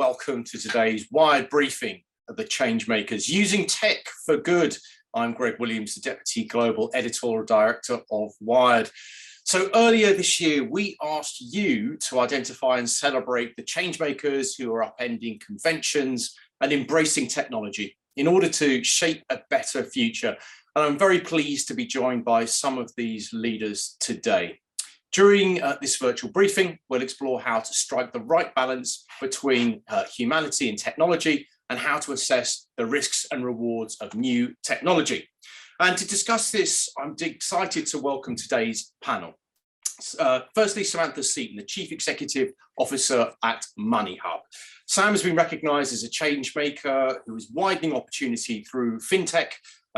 welcome to today's Wired briefing of the Changemakers Using Tech for Good. I'm Greg Williams, the Deputy Global Editorial Director of Wired. So earlier this year, we asked you to identify and celebrate the changemakers who are upending conventions and embracing technology in order to shape a better future. And I'm very pleased to be joined by some of these leaders today. During this virtual briefing, we'll explore how to strike the right balance between humanity and technology and how to assess the risks and rewards of new technology. And to discuss this, I'm excited to welcome today's panel. Firstly, Samantha Seaton, the Chief Executive Officer at Moneyhub. Sam has been recognised as a change maker who is widening opportunity through fintech.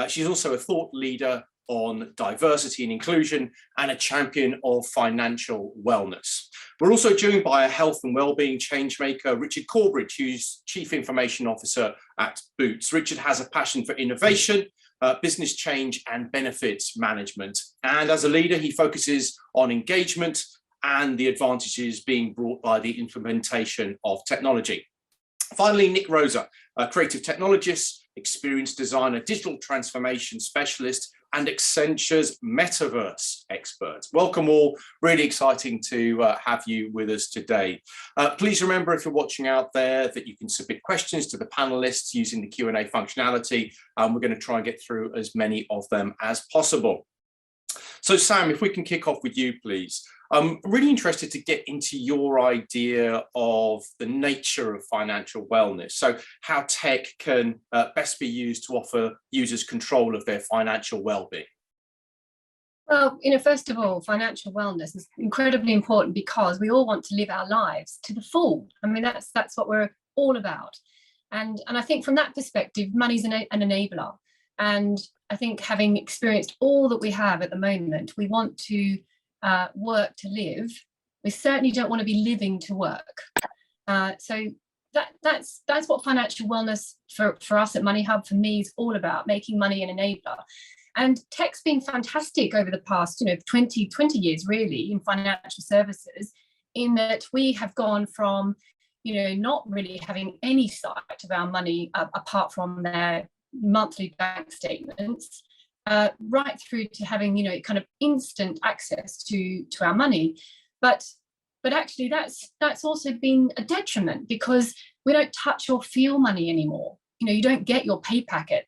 She's also a thought leader on diversity and inclusion and a champion of financial wellness. We're also joined by a health and wellbeing change maker, Richard Corbridge, who's Chief Information Officer at Boots. Richard has a passion for innovation, business change and benefits management. And as a leader, he focuses on engagement and the advantages being brought by the implementation of technology. Finally, Nick Rosa, a creative technologist, experienced designer, digital transformation specialist, and Accenture's metaverse expert. Welcome all, really exciting to have you with us today. Please remember, if you're watching out there, that you can submit questions to the panelists using the Q&A functionality, and we're going to try and get through as many of them as possible. So Sam, if we can kick off with you, please. I'm really interested to get into your idea of the nature of financial wellness. So how tech can best be used to offer users control of their financial well-being. Well, first of all, financial wellness is incredibly important because we all want to live our lives to the full. I mean, that's what we're all about. And I think from that perspective, money's an enabler. And I think having experienced all that we have at the moment, we want to work to live. We certainly don't want to be living to work. So that's what financial wellness for us at Moneyhub, for me, is all about, making money an enabler. And tech's been fantastic over the past 20 years really in financial services, in that we have gone from not really having any sight of our money apart from their monthly bank statements, right through to having kind of instant access to our money. But actually that's also been a detriment, because we don't touch or feel money anymore. You don't get your pay packet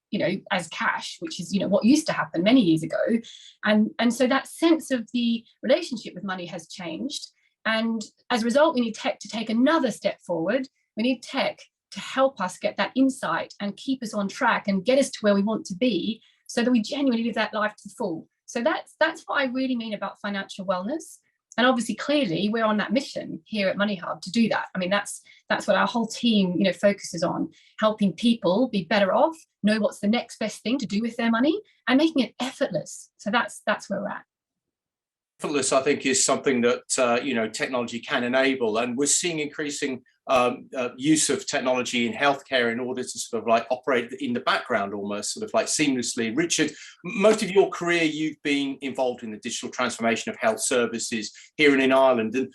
as cash, which is what used to happen many years ago, and so that sense of the relationship with money has changed. And as a result, we need tech to take another step forward. We need tech to help us get that insight and keep us on track and get us to where we want to be, so that we genuinely live that life to the full. So that's what I really mean about financial wellness. And obviously, clearly, we're on that mission here at Moneyhub to do that. I mean, that's what our whole team focuses on, helping people be better off, know what's the next best thing to do with their money, and making it effortless. So that's where we're at. Effortless, I think, is something that technology can enable, and we're seeing increasing use of technology in healthcare in order to sort of like operate in the background, almost sort of like seamlessly. Richard, most of your career you've been involved in the digital transformation of health services here and in Ireland, and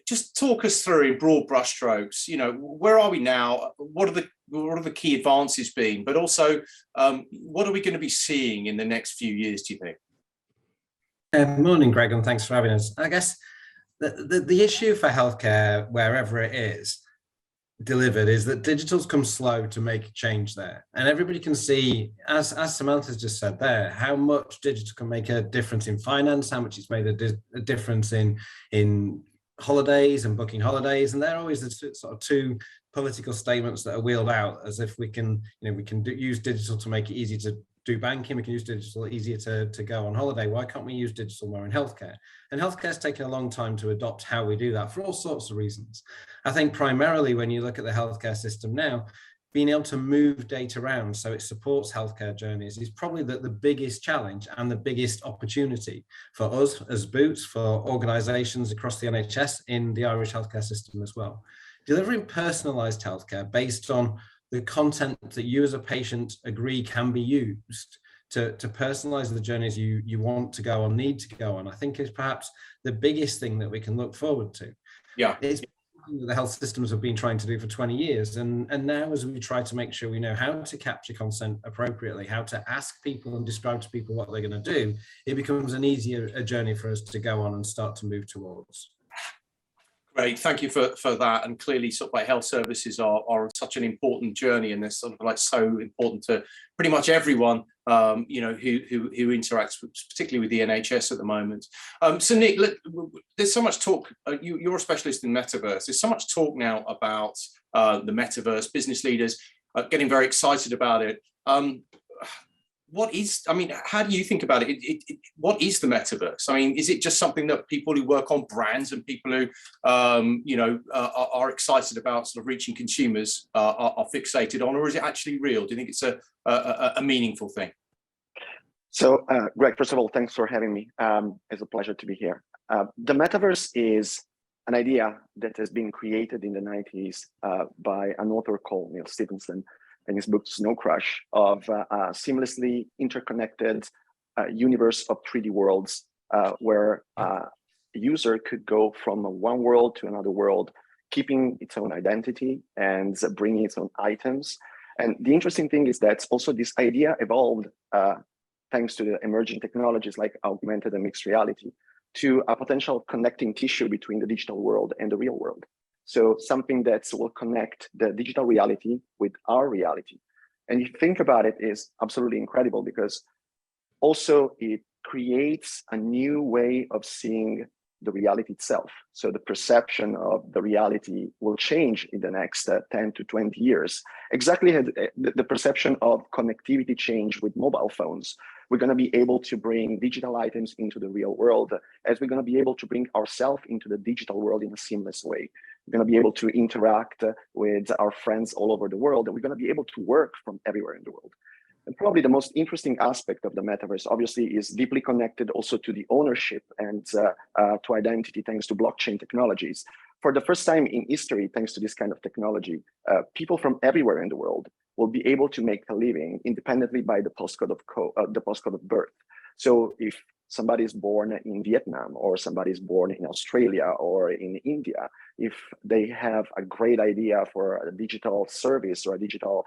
just talk us through in broad brushstrokes. Where are we now? What are the key advances been? But also, what are we going to be seeing in the next few years, do you think? Morning, Greg, and thanks for having us. I guess the issue for healthcare, wherever it is delivered, is that digital's come slow to make change there. And everybody can see, as Samantha's just said there, how much digital can make a difference in finance, how much it's made a difference in holidays and booking holidays. And they're always the sort of two political statements that are wheeled out, as if we can use digital to make it easy to do banking, we can use digital easier to go on holiday. Why can't we use digital more in healthcare? And healthcare's taken a long time to adopt how we do that for all sorts of reasons. I think primarily when you look at the healthcare system now, being able to move data around so it supports healthcare journeys is probably the biggest challenge and the biggest opportunity for us as Boots, for organisations across the NHS in the Irish healthcare system as well. Delivering personalised healthcare based on the content that you as a patient agree can be used to personalize the journeys you want to go on, need to go on, I think is perhaps the biggest thing that we can look forward to. Yeah. It's that the health systems have been trying to do for 20 years. And now, as we try to make sure we know how to capture consent appropriately, how to ask people and describe to people what they're going to do, it becomes an easier journey for us to go on and start to move towards. Great, thank you for that. And clearly, sort of like health services are such an important journey, and they're sort of like so important to pretty much everyone, you know, who interacts with, particularly with the NHS at the moment. So Nick, there's so much talk. You're a specialist in metaverse. There's so much talk now about the metaverse. Business leaders are getting very excited about it. What is, I mean, how do you think about it? What is the metaverse? I mean, is it just something that people who work on brands and people who, you know, are excited about sort of reaching consumers are fixated on, or is it actually real? Do you think it's a meaningful thing? So, Greg, first of all, thanks for having me. It's a pleasure to be here. The metaverse is an idea that has been created in the 90s by an author called Neil Stephenson, in his book Snow Crash, of a seamlessly interconnected universe of 3D worlds where a user could go from one world to another world, keeping its own identity and bringing its own items. And the interesting thing is that also this idea evolved thanks to the emerging technologies like augmented and mixed reality to a potential connecting tissue between the digital world and the real world. So something that will connect the digital reality with our reality. And if you think about it, is absolutely incredible because also it creates a new way of seeing the reality itself. So the perception of the reality will change in the next 10 to 20 years. Exactly as the perception of connectivity change with mobile phones. We're going to be able to bring digital items into the real world, as we're going to be able to bring ourselves into the digital world in a seamless way. We're going to be able to interact with our friends all over the world, and we're going to be able to work from everywhere in the world. And probably the most interesting aspect of the metaverse, obviously, is deeply connected also to the ownership and to identity, thanks to blockchain technologies. For the first time in history, thanks to this kind of technology, people from everywhere in the world will be able to make a living independently by the postcode of birth. So if somebody is born in Vietnam, or somebody is born in Australia or in India, if they have a great idea for a digital service or a digital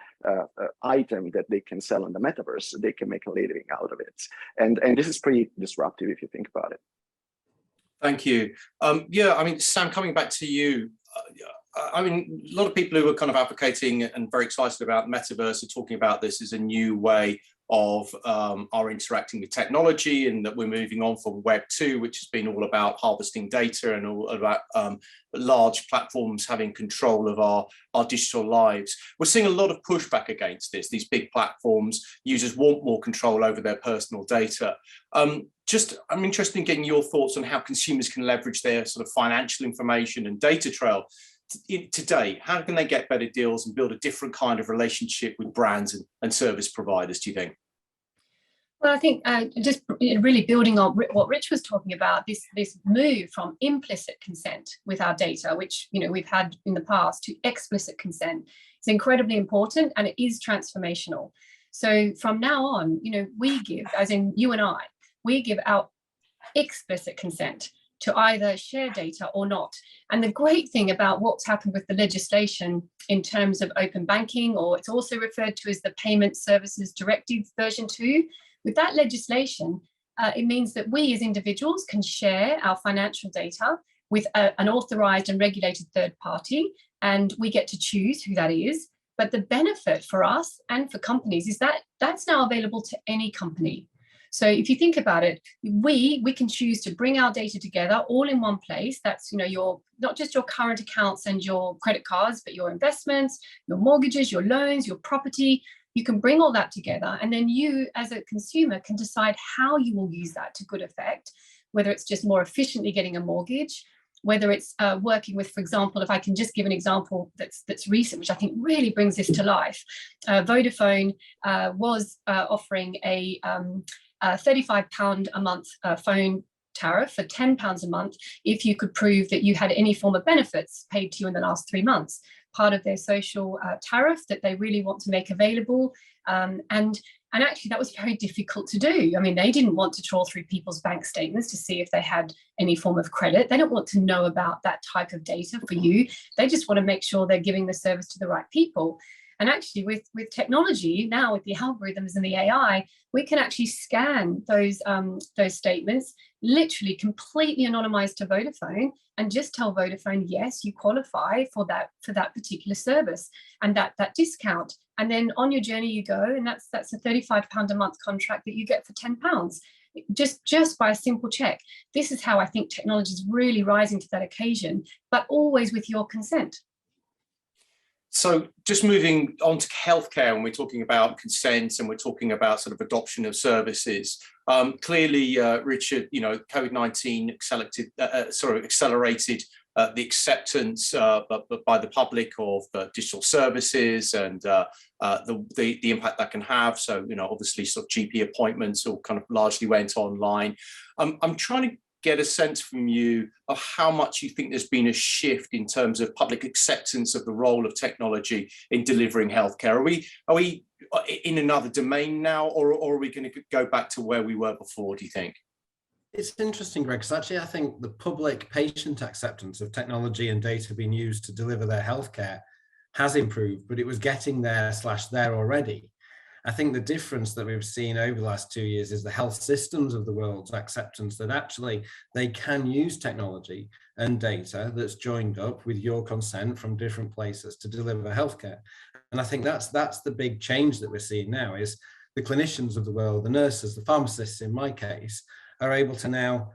item that they can sell on the metaverse, they can make a living out of it. And this is pretty disruptive if you think about it. Thank you. Yeah, I mean, Sam, coming back to you, I mean, a lot of people who are kind of advocating and very excited about metaverse are talking about this as a new way of our interacting with technology, and that we're moving on from Web 2, which has been all about harvesting data and all about large platforms having control of our digital lives. We're seeing a lot of pushback against this. These big platforms, users want more control over their personal data. I'm interested in getting your thoughts on how consumers can leverage their sort of financial information and data trail today. How can they get better deals and build a different kind of relationship with brands and service providers, do you think? Well, I think just really building on what Rich was talking about, this move from implicit consent with our data, which we've had in the past, to explicit consent is incredibly important, and it is transformational. So from now on, we give, as in you and I, we give out explicit consent to either share data or not. And the great thing about what's happened with the legislation in terms of open banking, or it's also referred to as the Payment Services Directive version 2, with that legislation, it means that we as individuals can share our financial data with an authorized and regulated third party, and we get to choose who that is. But the benefit for us and for companies is that that's now available to any company. So if you think about it, we can choose to bring our data together all in one place. That's your, not just your current accounts and your credit cards, but your investments, your mortgages, your loans, your property. You can bring all that together, and then you as a consumer can decide how you will use that to good effect, whether it's just more efficiently getting a mortgage, whether it's working with, for example, if I can just give an example that's recent, which I think really brings this to life. Vodafone was offering a £35 a month phone tariff for £10 a month if you could prove that you had any form of benefits paid to you in the last 3 months. part of their social tariff that they really want to make available. And actually, that was very difficult to do. I mean, they didn't want to trawl through people's bank statements to see if they had any form of credit. They don't want to know about that type of data for you. They just want to make sure they're giving the service to the right people. And actually, with technology now, with the algorithms and the AI, we can actually scan those statements, literally completely anonymized to Vodafone, and just tell Vodafone, yes, you qualify for that particular service and that discount. And then on your journey you go, and that's a £35 a month contract that you get for £10, just by a simple check. This is how I think technology is really rising to that occasion, but always with your consent. So just moving on to healthcare, when we're talking about consent and we're talking about sort of adoption of services, clearly, Richard, COVID-19 accelerated the acceptance by the public of digital services and the impact that can have. So, obviously sort of GP appointments all kind of largely went online. I'm trying to get a sense from you of how much you think there's been a shift in terms of public acceptance of the role of technology in delivering healthcare. Are we in another domain now, or are we going to go back to where we were before, do you think? It's interesting, Greg, because actually I think the public patient acceptance of technology and data being used to deliver their healthcare has improved, but it was getting there already. I think the difference that we've seen over the last 2 years is the health systems of the world's acceptance that actually they can use technology and data that's joined up with your consent from different places to deliver healthcare. And I think that's the big change that we're seeing now is the clinicians of the world, the nurses, the pharmacists in my case, are able to now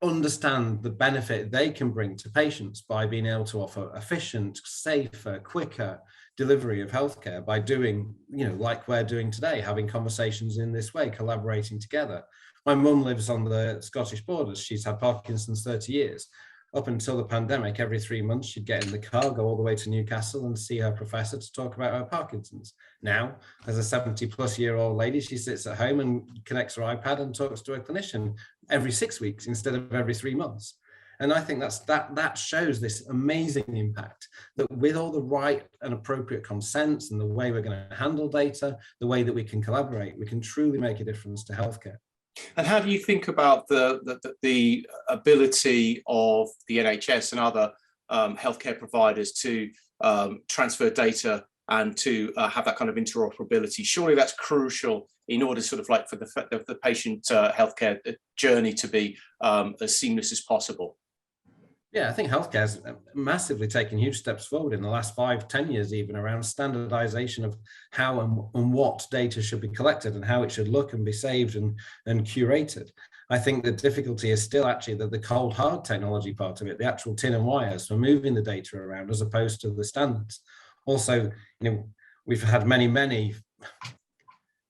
understand the benefit they can bring to patients by being able to offer efficient, safer, quicker delivery of healthcare by doing, like we're doing today, having conversations in this way, collaborating together. My mum lives on the Scottish borders. She's had Parkinson's 30 years. Up until the pandemic, every 3 months, she'd get in the car, go all the way to Newcastle and see her professor to talk about her Parkinson's. Now, as a 70-plus-year-old lady, she sits at home and connects her iPad and talks to a clinician every 6 weeks instead of every 3 months. And I think that shows this amazing impact that with all the right and appropriate consents and the way we're going to handle data, the way that we can collaborate, we can truly make a difference to healthcare. And how do you think about the ability of the NHS and other healthcare providers to transfer data and to have that kind of interoperability? Surely that's crucial in order sort of like for the patient healthcare journey to be as seamless as possible. Yeah, I think healthcare has massively taken huge steps forward in the last 5-10 years, even around standardization of how and what data should be collected and how it should look and be saved and curated. I think the difficulty is still actually the cold hard technology part of it, the actual tin and wires for moving the data around as opposed to the standards. Also, we've had many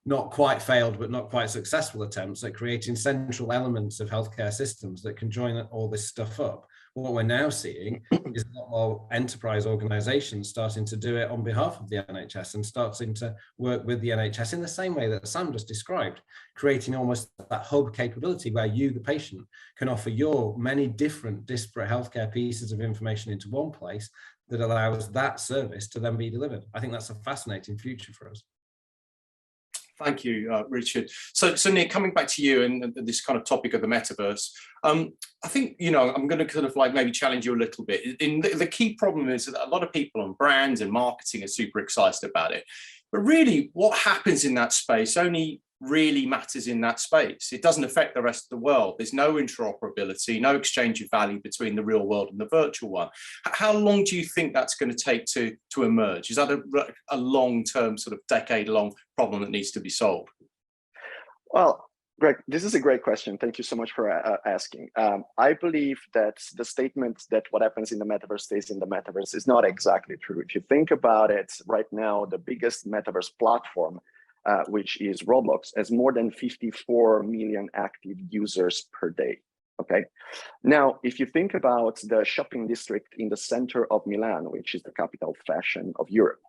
not quite failed, but not quite successful attempts at creating central elements of healthcare systems that can join all this stuff up. What we're now seeing is a lot more enterprise organizations starting to do it on behalf of the NHS and starting to work with the NHS in the same way that Sam just described, creating almost that hub capability where you, the patient, can offer your many different disparate healthcare pieces of information into one place that allows that service to then be delivered. I think that's a fascinating future for us. Thank you, Richard. So Nick, coming back to you and this kind of topic of the metaverse, I think, I'm going to kind of like maybe challenge you a little bit. The key problem is that a lot of people on brands and marketing are super excited about it. But really, what happens in that space only really matters in that space. It doesn't affect the rest of the world. There's no interoperability, no exchange of value between the real world and the virtual one. How long do you think that's going to take to emerge? Is that a long-term, sort of decade-long problem that needs to be solved? Well, Greg, this is a great question. Thank you so much for asking. I believe that the statement that what happens in the metaverse stays in the metaverse is not exactly true. If you think about it, right now, the biggest metaverse platform, which is Roblox, has more than 54 million active users per day. Okay. Now, if you think about the shopping district in the center of Milan, which is the capital of fashion of Europe,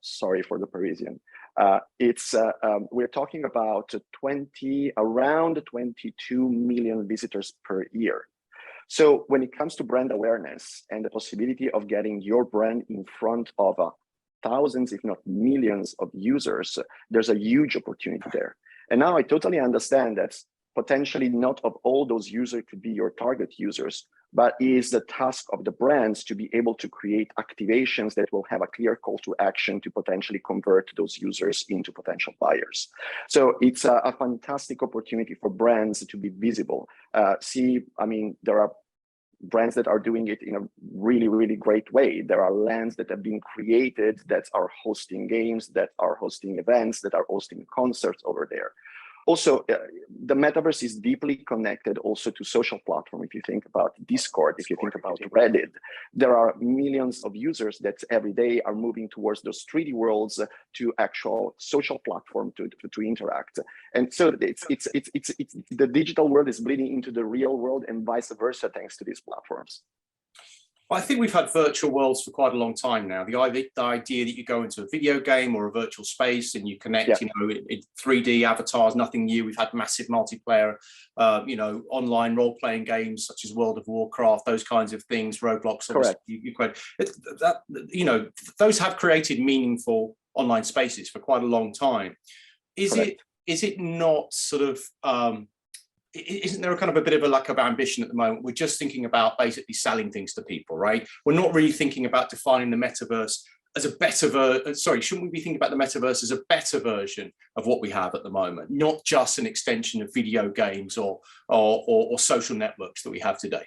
sorry for the Parisian, we're talking about around 22 million visitors per year. So when it comes to brand awareness and the possibility of getting your brand in front of thousands, if not millions of users, there's a huge opportunity there. And now I totally understand that potentially not of all those users could be your target users, but is the task of the brands to be able to create activations that will have a clear call to action to potentially convert those users into potential buyers. So it's a fantastic opportunity for brands to be visible. There are brands that are doing it in a really, really great way. There are lands that have been created that are hosting games, that are hosting events, that are hosting concerts over there. Also, the metaverse is deeply connected also to social platform. If you think about Discord, if you think about Reddit, there are millions of users that every day are moving towards those 3D worlds to actual social platform to interact. And so it's the digital world is bleeding into the real world and vice versa, thanks to these platforms. I think we've had virtual worlds for quite a long time now. The idea that you go into a video game or a virtual space and you connect, in 3D avatars, nothing new. We've had massive multiplayer, online role-playing games such as World of Warcraft, those kinds of things, Roblox. Those have created meaningful online spaces for quite a long time. Is it not sort of isn't there a kind of a bit of a lack of ambition at the moment? We're just thinking about basically selling things to people, right? We're not really thinking about defining the metaverse as a better shouldn't we be thinking about the metaverse as a better version of what we have at the moment, not just an extension of video games or social networks that we have today?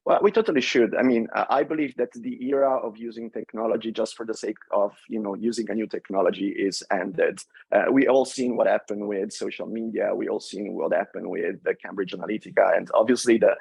Well, we totally should. I mean, I believe that the era of using technology just for the sake of, using a new technology is ended. We all seen what happened with social media. We all seen what happened with the Cambridge Analytica, and obviously the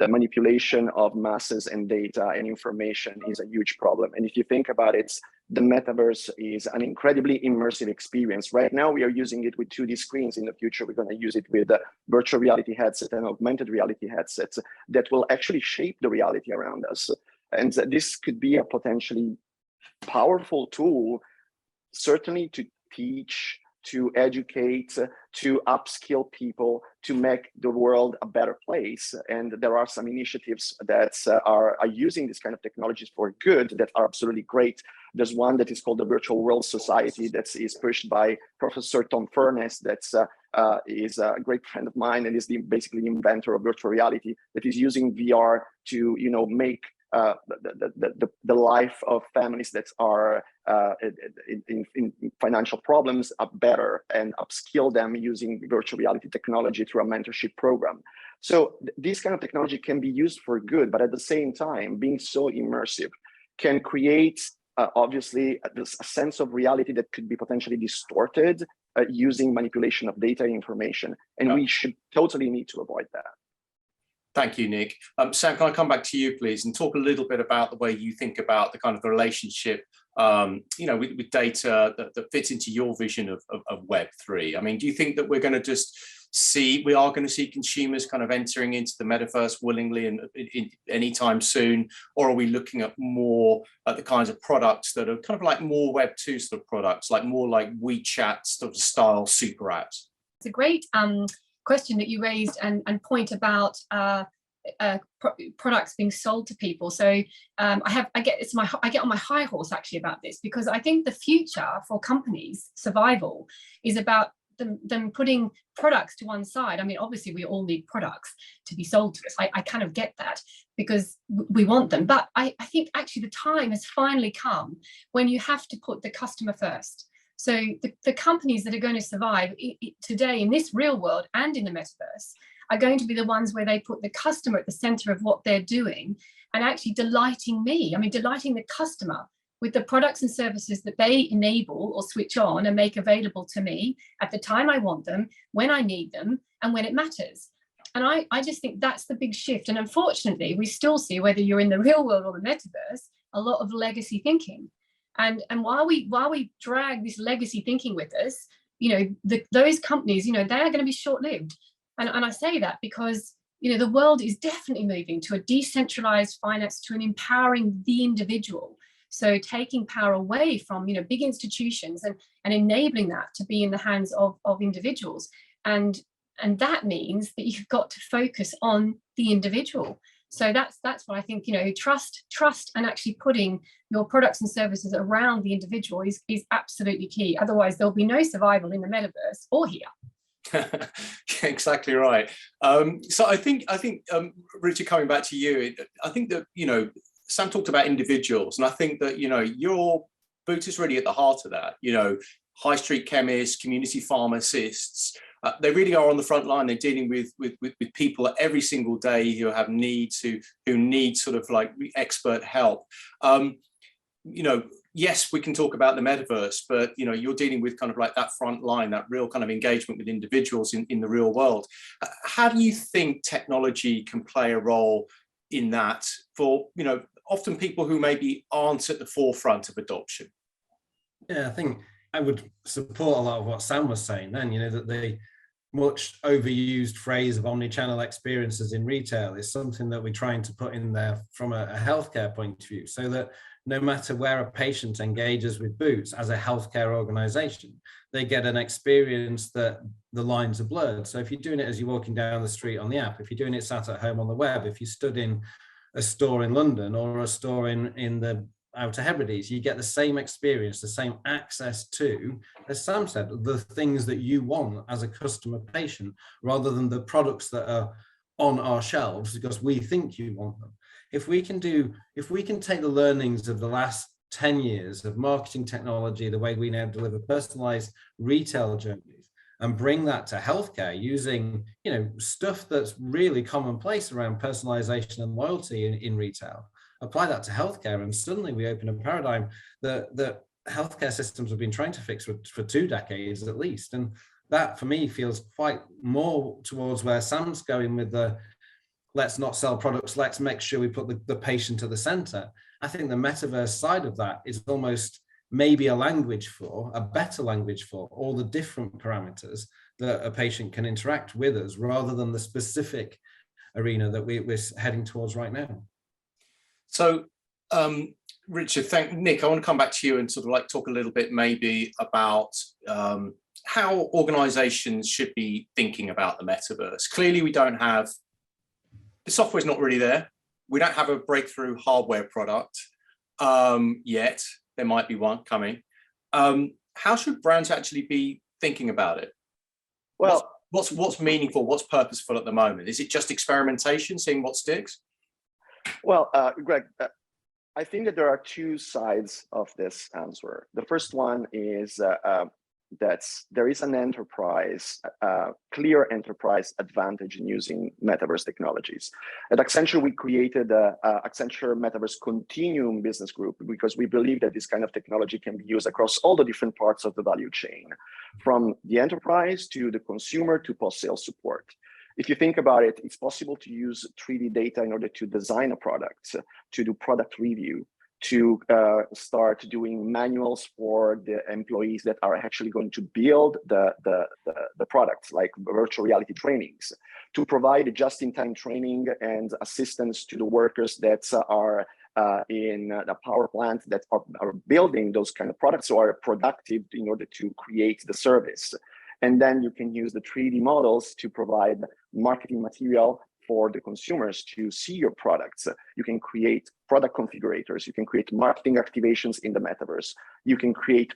manipulation of masses and data and information is a huge problem. And if you think about it, the metaverse is an incredibly immersive experience. Right now, we are using it with 2D screens. In the future, we're going to use it with virtual reality headsets and augmented reality headsets that will actually shape the reality around us. And this could be a potentially powerful tool, certainly to teach, to educate, to upskill people, to make the world a better place. And there are some initiatives that are using this kind of technologies for good that are absolutely great. There's one that is called the Virtual World Society that is pushed by Professor Tom Furness, that is a great friend of mine and is basically the inventor of virtual reality, that is using VR to make the life of families that are in financial problems better, and upskill them using virtual reality technology through a mentorship program. So this kind of technology can be used for good, but at the same time, being so immersive can create obviously a sense of reality that could be potentially distorted using manipulation of data and information, and we should totally need to avoid that. Thank you, Nick. Sam, can I come back to you, please, and talk a little bit about the way you think about the kind of the relationship, with data that fits into your vision of Web3? I mean, do you think that we're going to we are going to see consumers kind of entering into the metaverse willingly and anytime soon, or are we looking at more at the kinds of products that are kind of like more Web2 sort of products, like more like WeChat sort of style super apps? It's a great question that you raised and point about products being sold to people. So I get on my high horse actually about this, because I think the future for companies' survival is about them putting products to one side. I mean, obviously we all need products to be sold to us. I kind of get that, because we want them. But I think actually the time has finally come when you have to put the customer first. So the companies that are going to survive today in this real world and in the metaverse are going to be the ones where they put the customer at the center of what they're doing, and actually delighting the customer with the products and services that they enable or switch on and make available to me at the time I want them, when I need them, and when it matters. And I just think that's the big shift. And unfortunately, we still see, whether you're in the real world or the metaverse, a lot of legacy thinking. And while we drag this legacy thinking with us, those companies, they are going to be short-lived. And I say that because, the world is definitely moving to a decentralized finance, to an empowering the individual. So taking power away from, big institutions and enabling that to be in the hands of individuals. And that means that you've got to focus on the individual. So that's what I think, trust and actually putting your products and services around the individual is absolutely key. Otherwise, there'll be no survival in the metaverse or here. Exactly right. So I think Richard, coming back to you, I think that Sam talked about individuals, and I think that your boot is really at the heart of that. High street chemists, community pharmacists, they really are on the front line. They're dealing with people every single day who have needs, who need sort of like expert help. Yes, we can talk about the metaverse, but you're dealing with kind of like that front line, that real kind of engagement with individuals in the real world. How do you think technology can play a role in that for often people who maybe aren't at the forefront of adoption? Yeah, I think I would support a lot of what Sam was saying then, that the much overused phrase of omni-channel experiences in retail is something that we're trying to put in there from a healthcare point of view, so that no matter where a patient engages with Boots as a healthcare organization, they get an experience that the lines are blurred. So if you're doing it as you're walking down the street on the app, if you're doing it sat at home on the web, if you stood in a store in London or a store in the Outer Hebrides, you get the same experience, the same access to, as Sam said, the things that you want as a customer patient, rather than the products that are on our shelves because we think you want them. If we can take the learnings of the last 10 years of marketing technology, the way we now deliver personalized retail journeys, and bring that to healthcare using stuff that's really commonplace around personalization and loyalty in retail, apply that to healthcare, and suddenly we open a paradigm that healthcare systems have been trying to fix for 2 decades at least. And that for me feels quite more towards where Sam's going with the let's not sell products, let's make sure we put the patient at the center. I think the metaverse side of that is almost maybe a better language for all the different parameters that a patient can interact with us, rather than the specific arena that we're heading towards right now. So, Richard, Nick, I want to come back to you and sort of like talk a little bit maybe about how organizations should be thinking about the metaverse. Clearly, the software's not really there. We don't have a breakthrough hardware product yet. There might be one coming. How should brands actually be thinking about it? Well, what's meaningful? What's purposeful at the moment? Is it just experimentation, seeing what sticks? Well, Greg, I think that there are 2 sides of this answer. The first one is that there is an clear enterprise advantage in using metaverse technologies. At Accenture, we created the Accenture Metaverse Continuum Business Group because we believe that this kind of technology can be used across all the different parts of the value chain, from the enterprise to the consumer to post-sales support. If you think about it, it's possible to use 3D data in order to design a product, to do product review, to start doing manuals for the employees that are actually going to build the products, like virtual reality trainings, to provide just-in-time training and assistance to the workers that are in the power plant that are building those kind of products, so are productive in order to create the service. And then you can use the 3D models to provide marketing material for the consumers to see your products. You can create product configurators. You can create marketing activations in the metaverse. You can create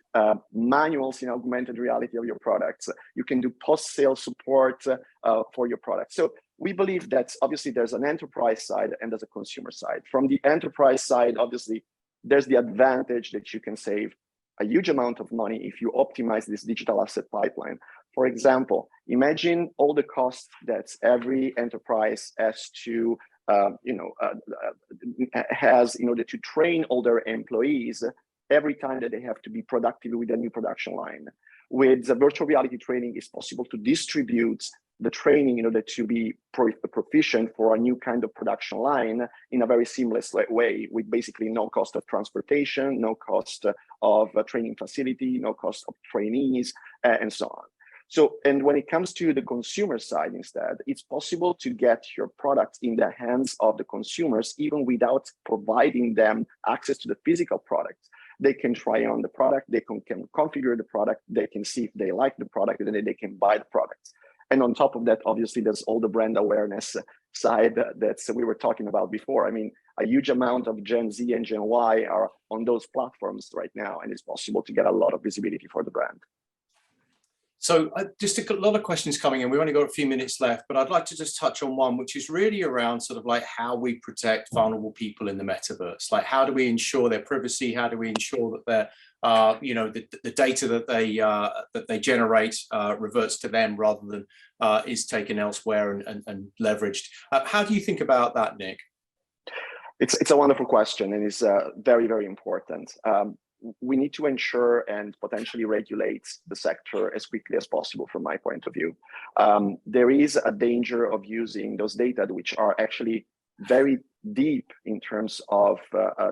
manuals in augmented reality of your products. You can do post-sale support for your products. So we believe that obviously there's an enterprise side and there's a consumer side. From the enterprise side, obviously, there's the advantage that you can save a huge amount of money if you optimize this digital asset pipeline. For example, imagine all the costs that every enterprise has to has in order to train all their employees every time that they have to be productive with a new production line. With the virtual reality training, it's possible to distribute the training in order to be proficient for a new kind of production line in a very seamless way, with basically no cost of transportation, no cost of a training facility, no cost of trainees, and so on. So, and when it comes to the consumer side instead, it's possible to get your products in the hands of the consumers even without providing them access to the physical product. They can try on the product, they can configure the product, they can see if they like the product, and then they can buy the product. And on top of that, obviously, there's all the brand awareness side that we were talking about before. I mean, a huge amount of Gen Z and Gen Y are on those platforms right now, and it's possible to get a lot of visibility for the brand. So just a lot of questions coming in. We've only got a few minutes left, but I'd like to just touch on one, which is really around sort of like how we protect vulnerable people in the metaverse. Like, how do we ensure their privacy? How do we ensure that their, the data that they generate reverts to them rather than is taken elsewhere and leveraged? How do you think about that, Nick? It's a wonderful question, and it's very, very important. We need to ensure and potentially regulate the sector as quickly as possible from my point of view. There is a danger of using those data, which are actually very deep in terms of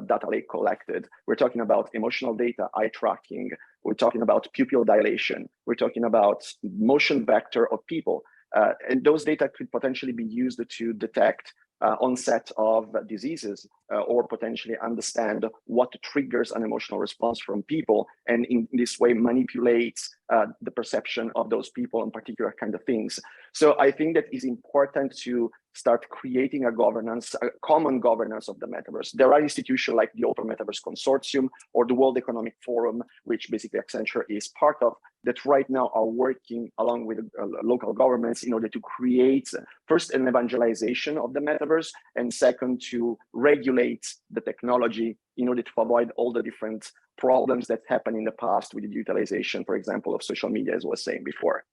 data lake collected. We're talking about emotional data, eye tracking. We're talking about pupil dilation. We're talking about motion vector of people. And those data could potentially be used to detect onset of diseases or potentially understand what triggers an emotional response from people, and in this way manipulates the perception of those people on particular kind of things. So I think that it's important to start creating a governance, a common governance of the metaverse. There are institutions like the Open Metaverse Consortium or the World Economic Forum, which basically Accenture is part of, that right now are working along with local governments in order to create, first, an evangelization of the metaverse, and second, to regulate the technology in order to avoid all the different problems that happened in the past with the utilization, for example, of social media, as I was saying before.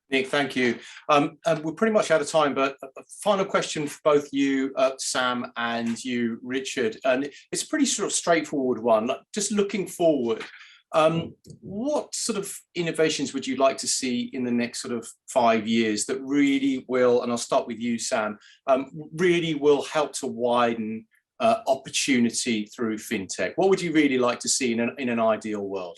Nick, thank you. We're pretty much out of time, but a final question for both you, Sam, and you, Richard. And it's a pretty sort of straightforward one. Just looking forward, what sort of innovations would you like to see in the next sort of 5 years that really will, and I'll start with you, Sam, really will help to widen opportunity through fintech? What would you really like to see in an ideal world?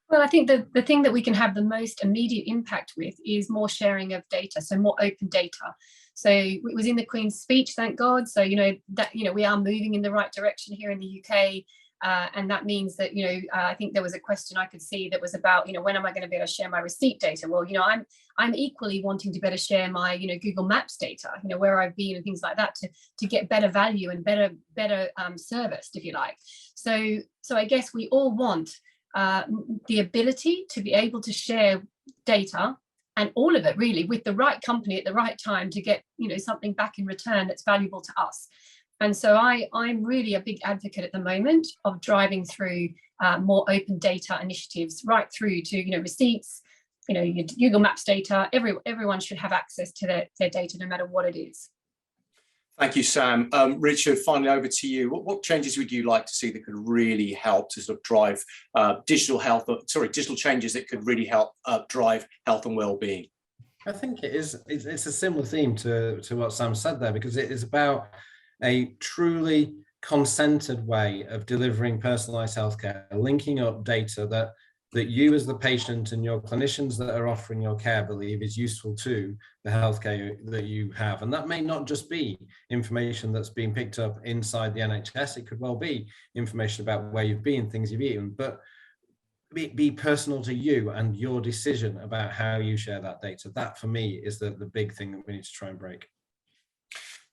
Well, I think the thing that we can have the most immediate impact with is more sharing of data, so more open data. So it was in the Queen's speech, thank God. So, we are moving in the right direction here in the UK. And that means that, I think there was a question I could see that was about, when am I going to be able to share my receipt data? Well, I'm equally wanting to better share my, Google Maps data, where I've been and things like that to get better value and better serviced, if you like. So I guess we all want the ability to be able to share data, and all of it really with the right company at the right time to get something back in return that's valuable to us. And so I'm really a big advocate at the moment of driving through more open data initiatives, right through to receipts, your Google Maps data. Everyone should have access to their data, no matter what it is. Thank you, Sam. Richard, finally over to you. What changes would you like to see that could really help to sort of drive digital changes that could really help drive health and well-being? I think it's a similar theme to what Sam said there, because it is about a truly consented way of delivering personalized healthcare, linking up data that you as the patient and your clinicians that are offering your care believe is useful to the healthcare that you have. And that may not just be information that's being picked up inside the NHS. It could well be information about where you've been, things you've eaten, but be personal to you and your decision about how you share that data. That for me is the big thing that we need to try and break.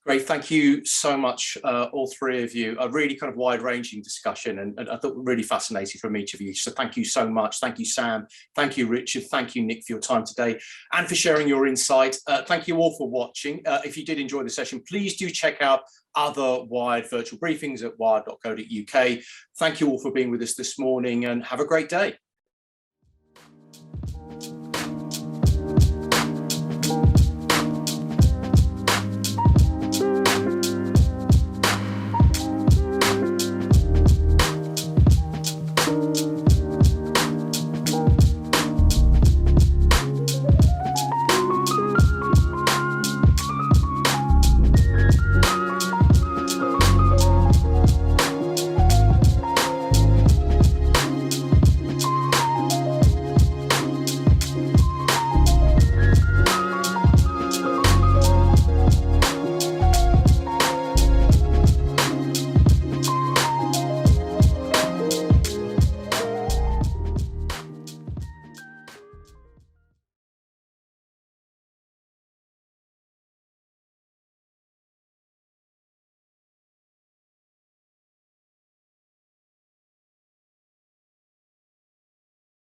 Great, thank you so much, all three of you. A really kind of wide-ranging discussion, and I thought really fascinating from each of you. So thank you so much. Thank you, Sam. Thank you, Richard. Thank you, Nick, for your time today and for sharing your insight. Thank you all for watching. If you did enjoy the session, please do check out other Wired virtual briefings at wired.co.uk. Thank you all for being with us this morning, and have a great day.